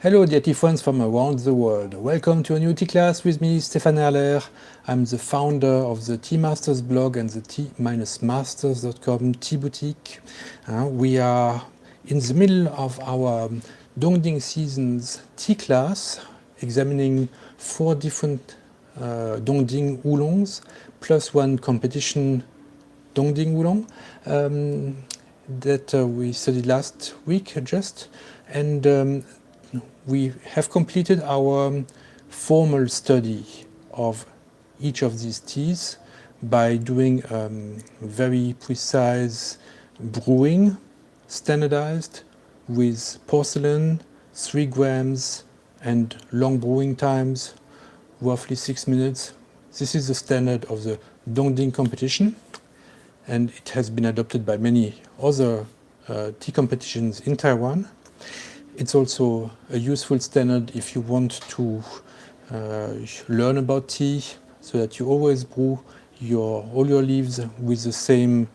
Hello dear tea friends from around the world. Welcome to a new tea class with me, Stéphane Erler. I'm the founder of the Tea Masters blog and the tea-masters.com tea boutique. We are in the middle of our Dongding season's tea class, examining 4 different Dongding oolongs, plus one competition Dongding oolong that we studied last week just. And we have completed our formal study of each of these teas by doing very precise brewing, standardized with porcelain, 3 grams, and long brewing times, roughly 6 minutes. This is the standard of the Dongding competition, and it has been adopted by many other tea competitions in Taiwan. It's also a useful standard if you want to learn about tea, so that you always brew all your leaves with the same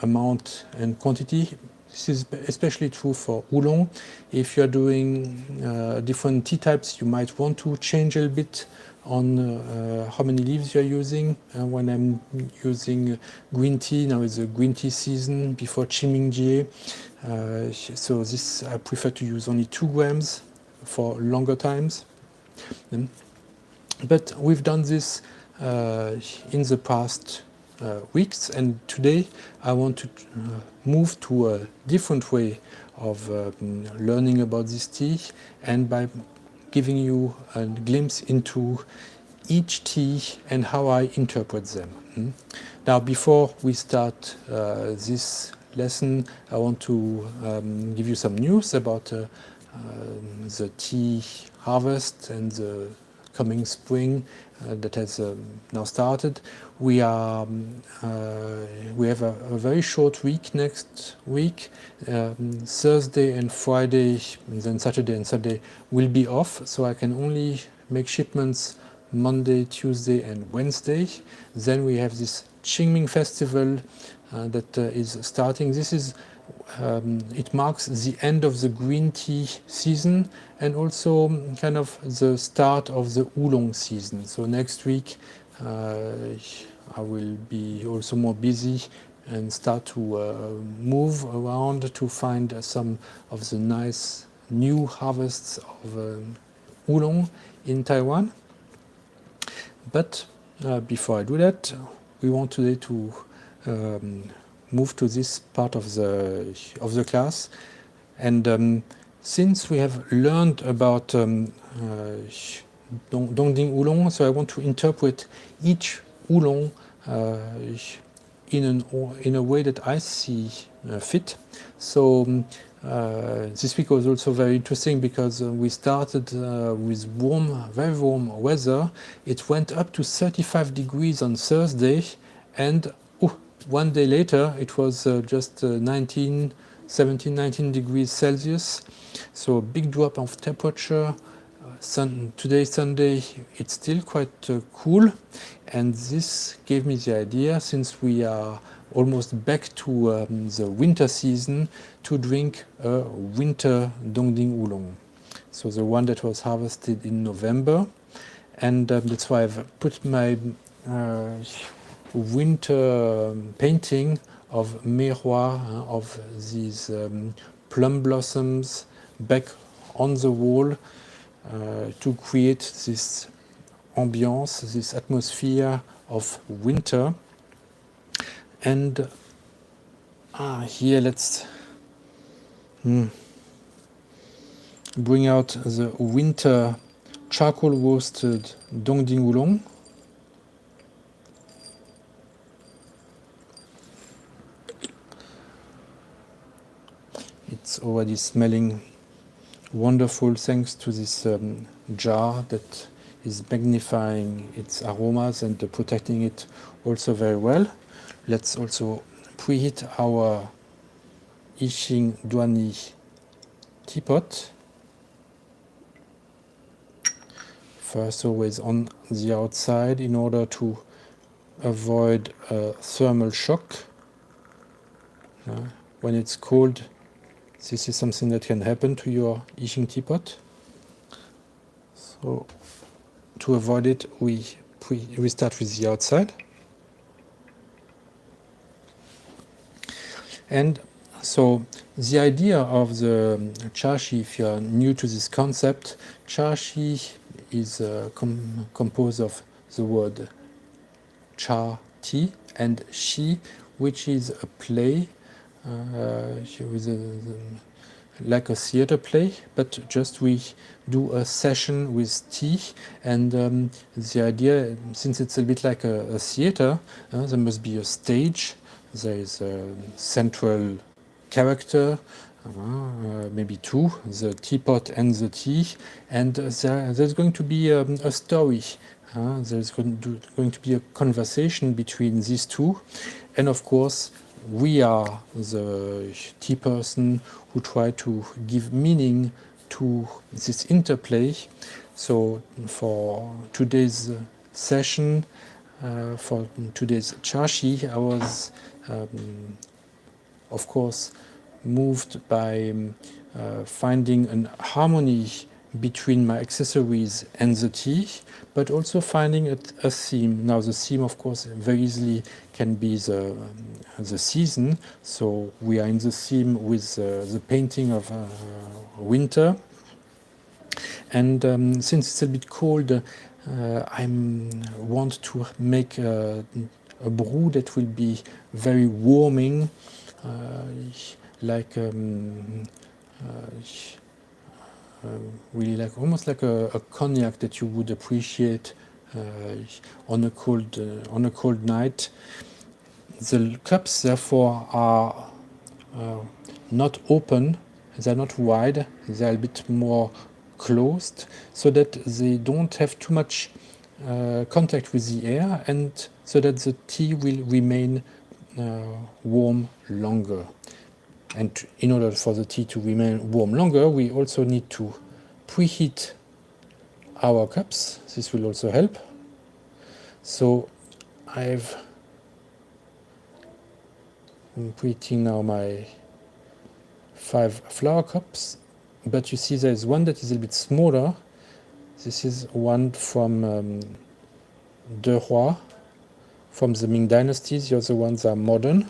amount and quantity. This is especially true for oolong. If you're doing different tea types, you might want to change a little bit on how many leaves you're using. When I'm using green tea, now is a green tea season before Qingmingjie. So this I prefer to use only 2 grams for longer times. But we've done this in the past weeks, and today I want to move to a different way of learning about this tea, and by giving you a glimpse into each tea and how I interpret them. Now, before we start this lesson, I want to give you some news about the tea harvest and the coming spring that has now started. We have a very short week next week. Thursday and Friday, and then Saturday and Sunday will be off, so I can only make shipments Monday, Tuesday, and Wednesday. Then we have this Qingming festival that is starting. This is it marks the end of the green tea season and also kind of the start of the oolong season. So next week I will be also more busy and start to move around to find some of the nice new harvests of oolong in Taiwan. But before I do that, we want today to move to this part of the class, and since we have learned about Dongding oolong, so I want to interpret each oolong in a way that I see fit. So this week was also very interesting because we started with very warm weather. It went up to 35 degrees on Thursday, and one day later it was just 19 degrees Celsius. So a big drop of temperature. Today, Sunday, it's still quite cool, and this gave me the idea, since we are almost back to the winter season, to drink a winter Dongding oolong. So the one that was harvested in November, and that's why I've put my winter painting of miroir, of these plum blossoms back on the wall to create this ambiance, this atmosphere of winter. And here let's bring out the winter charcoal roasted Dongding oolong. It's already smelling wonderful thanks to this jar that is magnifying its aromas and protecting it also very well. Let's also preheat our Yixing Duani teapot. First, always on the outside in order to avoid a thermal shock. When it's cold, this is something that can happen to your Yixing teapot. So to avoid it, we start with the outside. And so the idea of the Chaxi, if you are new to this concept, Chaxi is composed of the word cha, ti, and shi, which is a play with like a theater play, but just we do a session with tea, and the idea, since it's a bit like a theater, there must be a stage, there is a central character, maybe two, the teapot and the tea, and there's going to be a story. There's going to be a conversation between these two, and of course we are the tea person who try to give meaning to this interplay. So for today's session, for today's Chaxi, I was of course moved by finding an harmony between my accessories and the tea, but also finding a theme. Now the theme, of course, very easily can be the season. So we are in the theme with the painting of winter. And since it's a bit cold, I want to make a brew that will be very warming, like really like almost like a cognac that you would appreciate on a cold night. The cups therefore are not open, they're not wide, they're a bit more closed, so that they don't have too much contact with the air, and so that the tea will remain warm longer. And in order for the tea to remain warm longer, we also need to preheat our cups. This will also help. So I'm preheating now my 5 flower cups, but you see there's one that is a little bit smaller. This is one from De Roi, from the Ming Dynasty. The other ones are modern.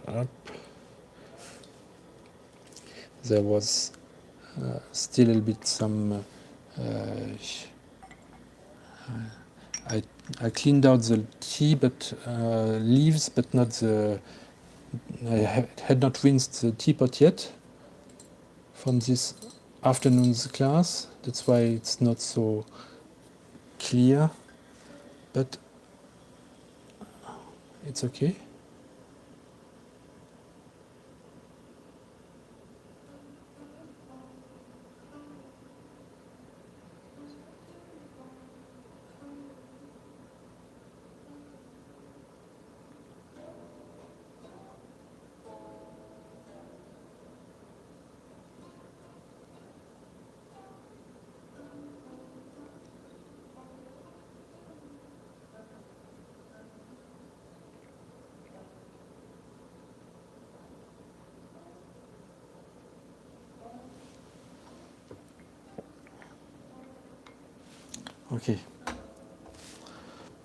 Up. There was still a little bit some I cleaned out the tea, but leaves, but not the. I had not rinsed the teapot yet from this afternoon's class. That's why it's not so clear, but it's okay. Okay.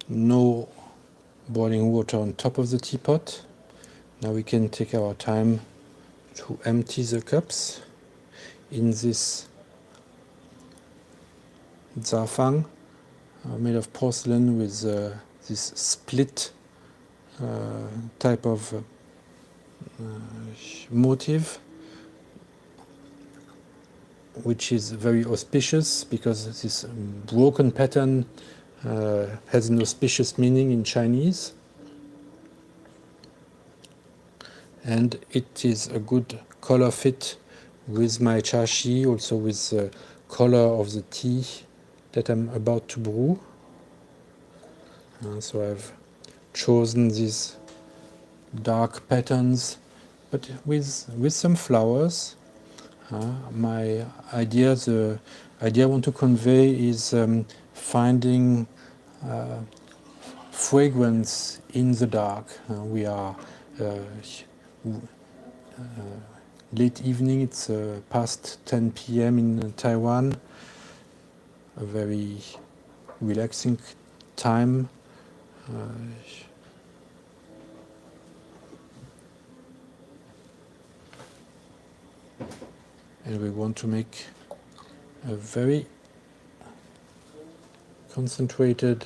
No boiling water on top of the teapot. Now we can take our time to empty the cups in this zafang made of porcelain with this split type of motif, which is very auspicious because this broken pattern has an auspicious meaning in Chinese, and it is a good color fit with my chaxi, also with the color of the tea that I'm about to brew. So I've chosen these dark patterns, but with some flowers. My idea, the idea I want to convey is finding fragrance in the dark. We are late evening, it's past 10 p.m. in Taiwan, a very relaxing time. And we want to make a very concentrated,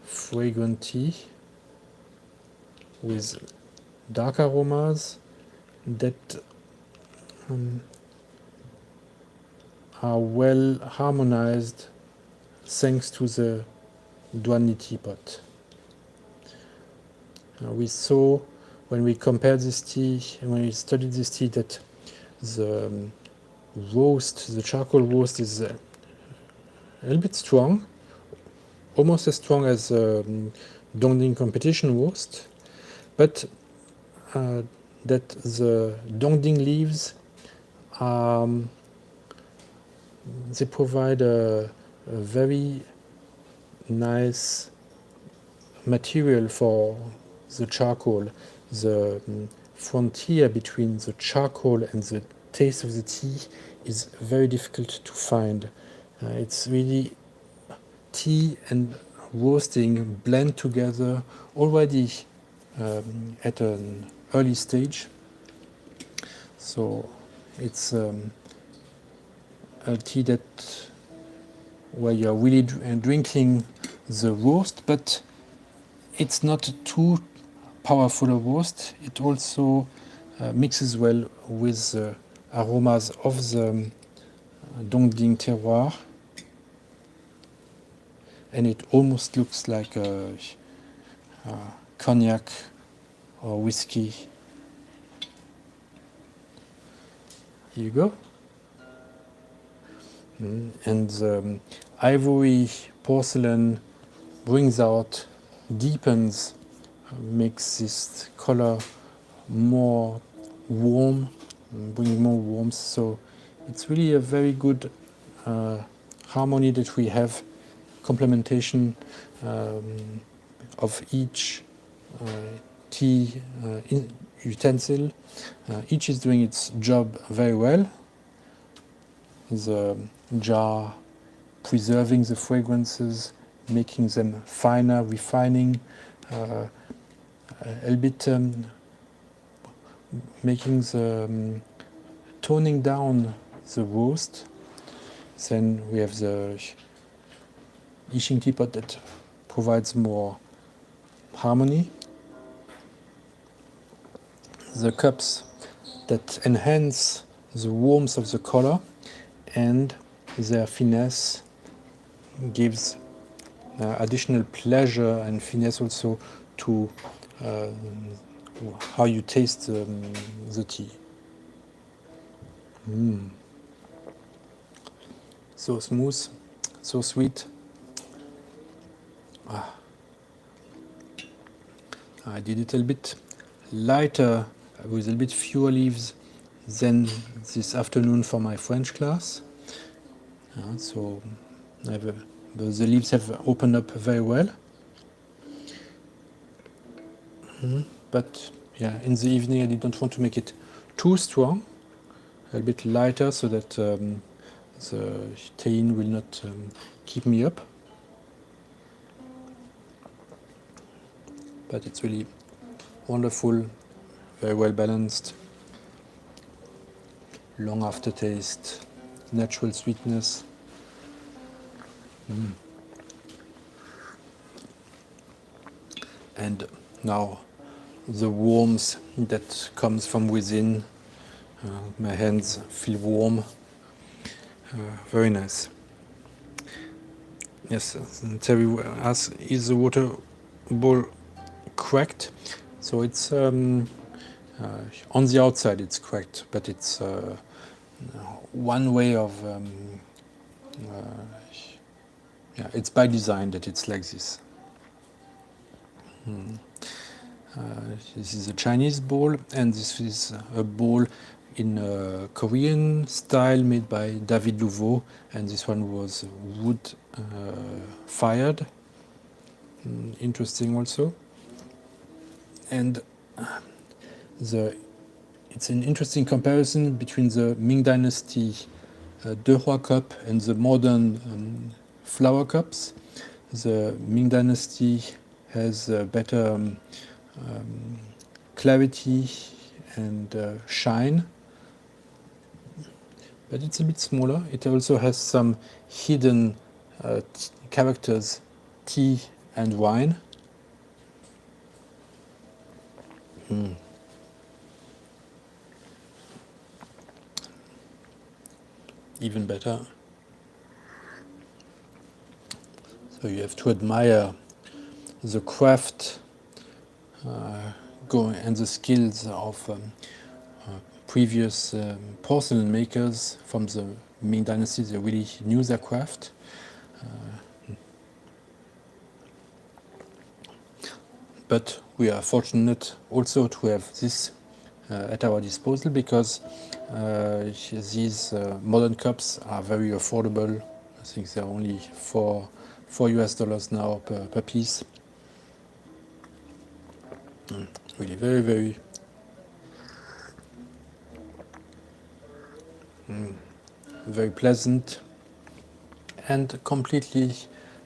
fragrant tea with dark aromas that are well harmonized thanks to the Duanli teapot. We saw when we compared this tea and when we studied this tea that the roast, the charcoal roast, is a little bit strong, almost as strong as Dongding competition roast, but that the Dongding leaves they provide a very nice material for the charcoal. The frontier between the charcoal and the taste of the tea is very difficult to find. It's really tea and roasting blend together already at an early stage. So it's a tea that where you're really drinking the roast, but it's not too powerful a roast. It also mixes well with the aromas of the Dongding terroir, and it almost looks like a cognac or whiskey. Here you go. And the ivory porcelain brings out, deepens, makes this color more warm, bring more warmth. So it's really a very good harmony that we have, complementation of each tea utensil. Each is doing its job very well. The jar preserving the fragrances, making them finer, refining, a little bit making the toning down the roast. Then we have the Yixing teapot that provides more harmony. The cups that enhance the warmth of the color, and their finesse gives additional pleasure and finesse also to how you taste the tea. So smooth, so sweet. I did it a little bit lighter, with a little bit fewer leaves than this afternoon for my French class. So the leaves have opened up very well. But yeah, in the evening I didn't want to make it too strong, a bit lighter so that the thein will not keep me up. But it's really wonderful, very well balanced, long aftertaste, natural sweetness. And now the warmth that comes from within. My hands feel warm. Very nice. Yes, Terry asks, is the water bowl cracked? So it's on the outside it's cracked, but it's one way of it's by design that it's like this. This is a Chinese bowl, and this is a bowl in a Korean style made by David Louveau, and this one was wood fired. Interesting also. And the it's an interesting comparison between the Ming Dynasty De Hua cup and the modern flower cups. The Ming Dynasty has better clarity and shine, but it's a bit smaller. It also has some hidden characters, tea and wine. Even better. So you have to admire the craft going and the skills of previous porcelain makers from the Ming Dynasty. They really knew their craft. But we are fortunate also to have this at our disposal, because these modern cups are very affordable. I think they're only $4 US now per piece. Really very, very very pleasant and completely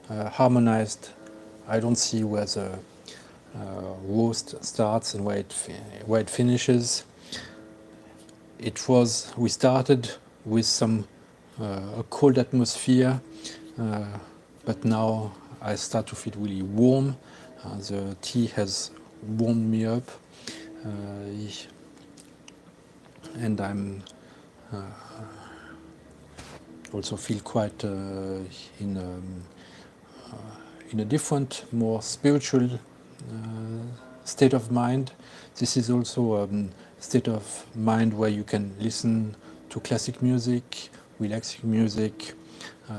harmonized. I don't see where the roast starts and where it finishes. We started with a cold atmosphere, but now I start to feel really warm. The tea has warmed me up, and I'm also feel quite in a different, more spiritual state of mind. This is also a state of mind where you can listen to classic music, relaxing music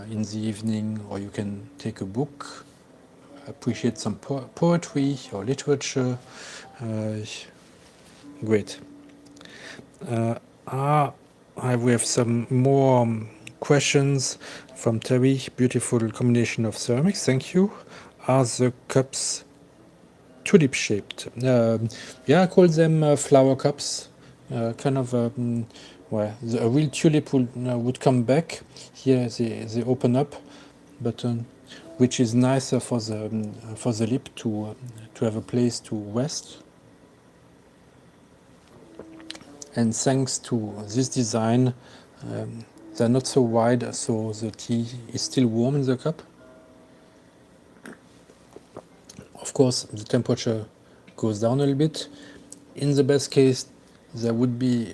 in the evening, or you can take a book, appreciate some poetry or literature. Great. We have some more questions from Terry. Beautiful combination of ceramics. Thank you. Are the cups tulip shaped? I call them flower cups. Kind of where a real tulip would come back. Here they open up, but which is nicer for the lip to have a place to rest. And thanks to this design, they're not so wide, so the tea is still warm in the cup. Of course, the temperature goes down a little bit. In the best case, there would be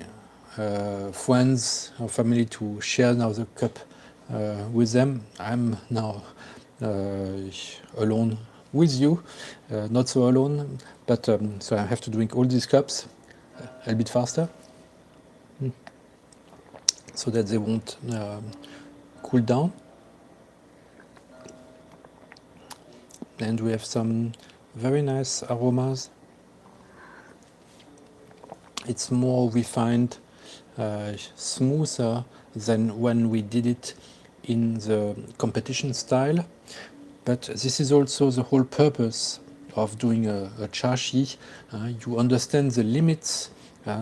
friends or family to share now the cup with them. I'm now alone with you, not so alone, but so I have to drink all these cups a bit faster, so that they won't cool down. And we have some very nice aromas. It's more refined, smoother than when we did it in the competition style. But this is also the whole purpose of doing a chaxi. You understand the limits,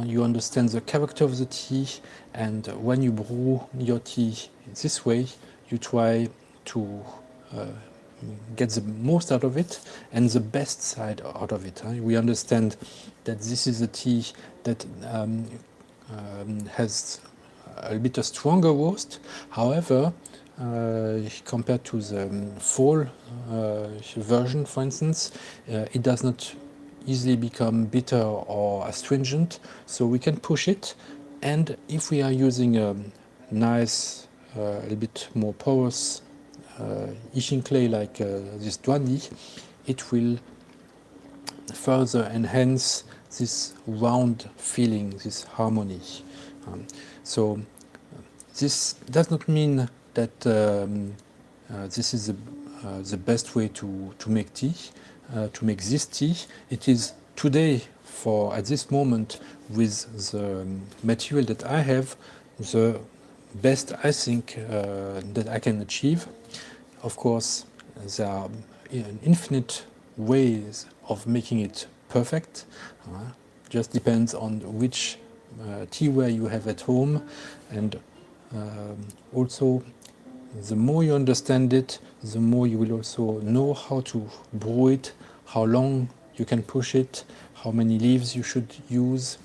you understand the character of the tea, and when you brew your tea this way, you try to get the most out of it and the best side out of it. We understand that this is a tea that has a bit of stronger roast. However, compared to the fall version, for instance, it does not easily become bitter or astringent, so we can push it. And if we are using a nice, a little bit more porous Ishin clay like this Dwani, it will further enhance this round feeling, this harmony. So this does not mean that this is the best way to make tea, to make this tea. It is today, at this moment, with the material that I have, the best I think that I can achieve. Of course, there are infinite ways of making it perfect. Just depends on which teaware you have at home, and also the more you understand it, the more you will also know how to brew it, how long you can push it, how many leaves you should use,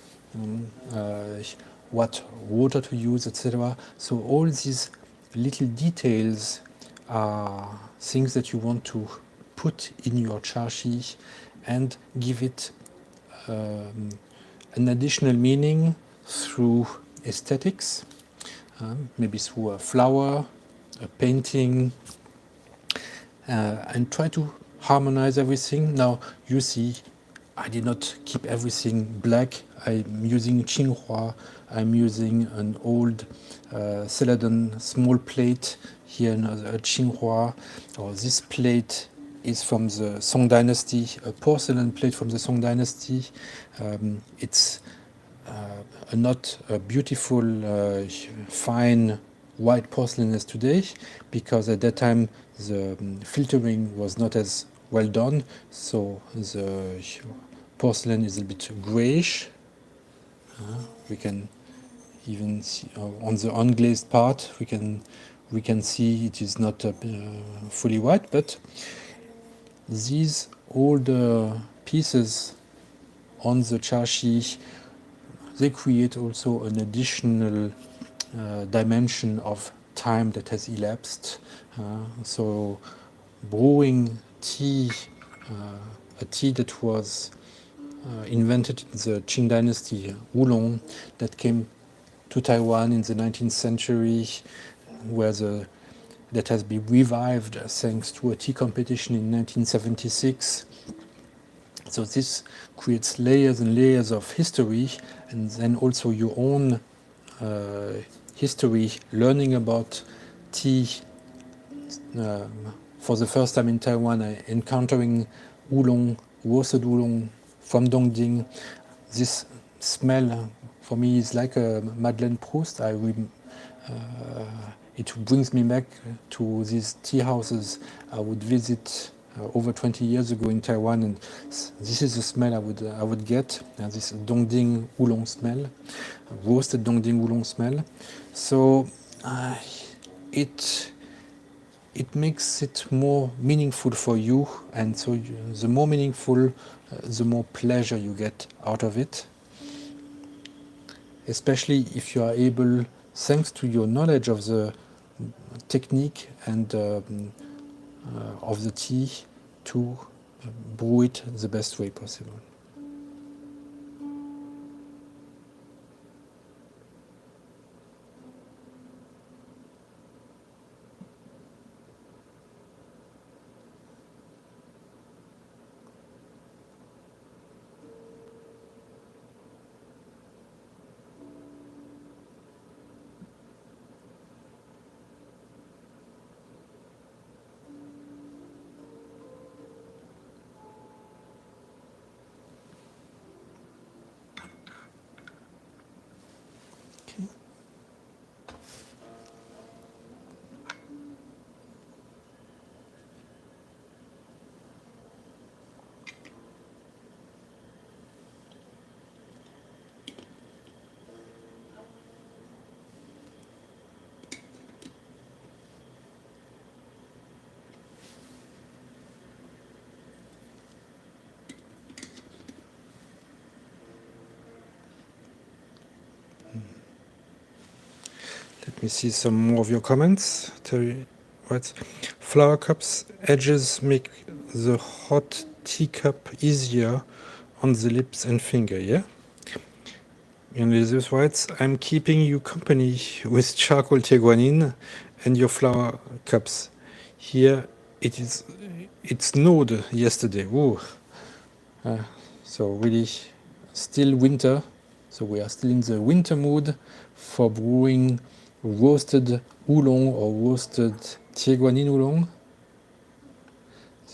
what water to use, etc. So all these little details are things that you want to put in your chaxi and give it an additional meaning through aesthetics, maybe through a flower, a painting, and try to harmonize everything. Now you see, I did not keep everything black. I'm using Qinghua. I'm using an old Celadon small plate. Here another Qinghua. Or this plate is from the Song Dynasty, a porcelain plate from the Song Dynasty. It's not a beautiful, fine white porcelain as today, because at that time the filtering was not as well done, so the porcelain is a bit grayish. We can even see on the unglazed part, we can see it is not fully white, but these older pieces on the chaxi, they create also an additional dimension of time that has elapsed. So brewing tea, a tea that was invented in the Qing dynasty, Oolong, that came to Taiwan in the 19th century, that has been revived thanks to a tea competition in 1976. So this creates layers and layers of history, and then also your own history, learning about tea. For the first time in Taiwan, encountering oolong, roasted oolong from Dongding. This smell for me is like a Madeleine Proust. It brings me back to these tea houses I would visit over 20 years ago in Taiwan, and this is the smell I would get, this Dongding oolong smell, roasted Dongding oolong smell. So it makes it more meaningful for you, and so the more meaningful, the more pleasure you get out of it. Especially if you are able, thanks to your knowledge of the technique and of the tea, to brew it the best way possible. Let me see some more of your comments. What? Flower cups edges make the hot teacup easier on the lips and finger, yeah? And Elizabeth writes, I'm keeping you company with charcoal teguanin and your flower cups. Here it snowed yesterday. Whoa. So really still winter. So we are still in the winter mood for brewing roasted oolong or roasted teguanin oolong.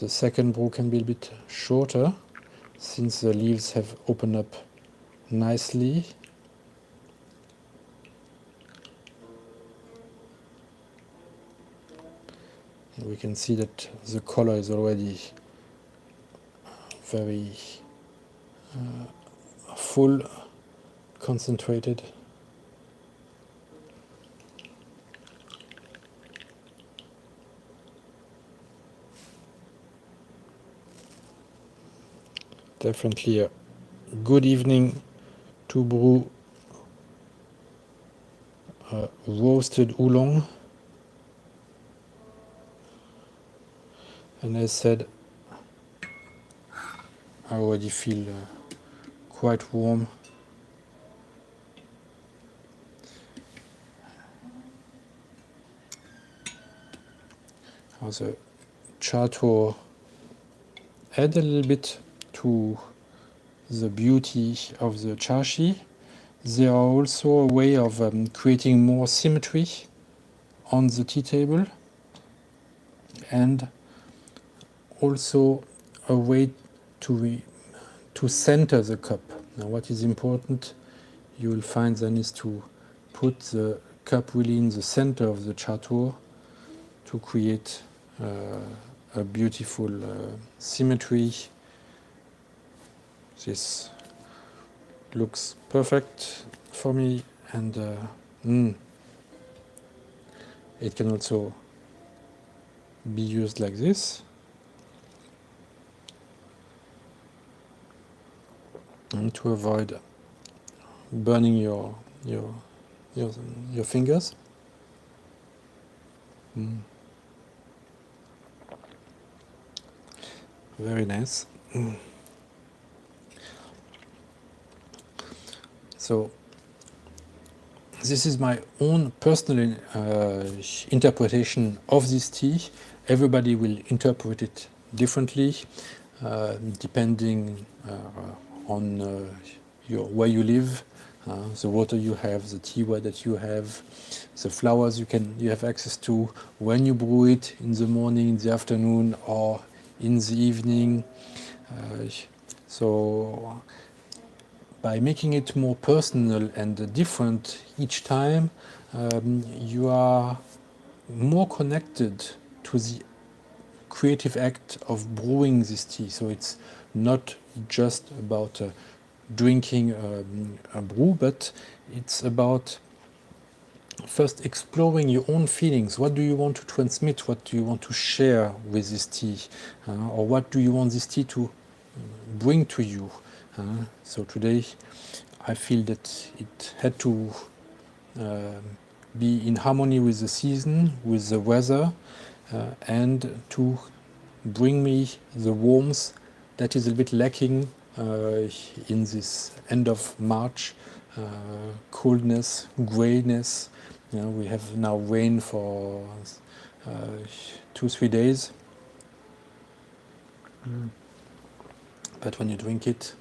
The second brew can be a bit shorter since the leaves have opened up nicely. And we can see that the color is already very full concentrated. Definitely a good evening to brew roasted oolong. And as I said, I already feel quite warm. How the charcoal add a little bit to the beauty of the chaxi. They are also a way of creating more symmetry on the tea table, and also a way to center the cup. Now, what is important, you will find then, is to put the cup really in the center of the charcoal to create a beautiful symmetry. This looks perfect for me, and it can also be used like this, and to avoid burning your fingers. Very nice. So this is my own personal interpretation of this tea. Everybody will interpret it differently, depending on where you live, the water you have, the tea that you have, the flowers you have access to, when you brew it, in the morning, in the afternoon, or in the evening. So by making it more personal and different each time, you are more connected to the creative act of brewing this tea. So it's not just about drinking a brew, but it's about first exploring your own feelings. What do you want to transmit? What do you want to share with this tea? Or what do you want this tea to bring to you? So today I feel that it had to be in harmony with the season, with the weather, and to bring me the warmth that is a bit lacking in this end of March. Coldness, grayness. We have now rain for 2-3 days. But when you drink it,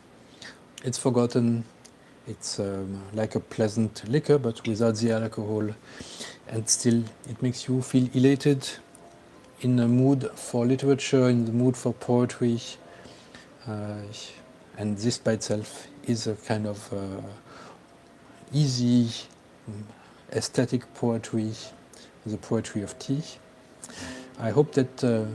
it's forgotten. It's like a pleasant liquor, but without the alcohol. And still, it makes you feel elated, in the mood for literature, in the mood for poetry. And this by itself is a kind of easy, aesthetic poetry, the poetry of tea. I hope that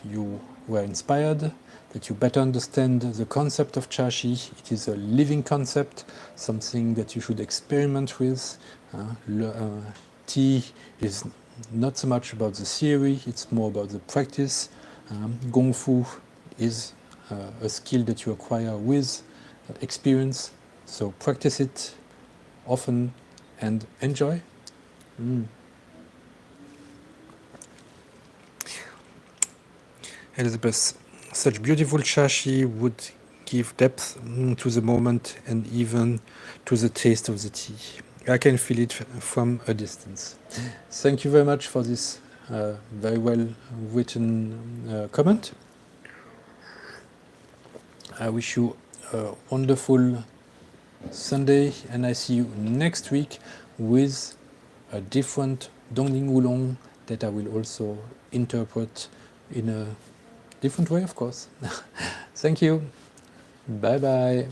you were inspired, that you better understand the concept of Chaxi. It is a living concept, something that you should experiment with. Tea is not so much about the theory, it's more about the practice. Gong Fu is a skill that you acquire with experience, so practice it often and enjoy. Elizabeth, such beautiful chaxi would give depth to the moment and even to the taste of the tea. I can feel it from a distance. Thank you very much for this very well written comment. I wish you a wonderful Sunday, and I see you next week with a different Dongling Oolong that I will also interpret in a different way, of course. Thank you. Bye bye.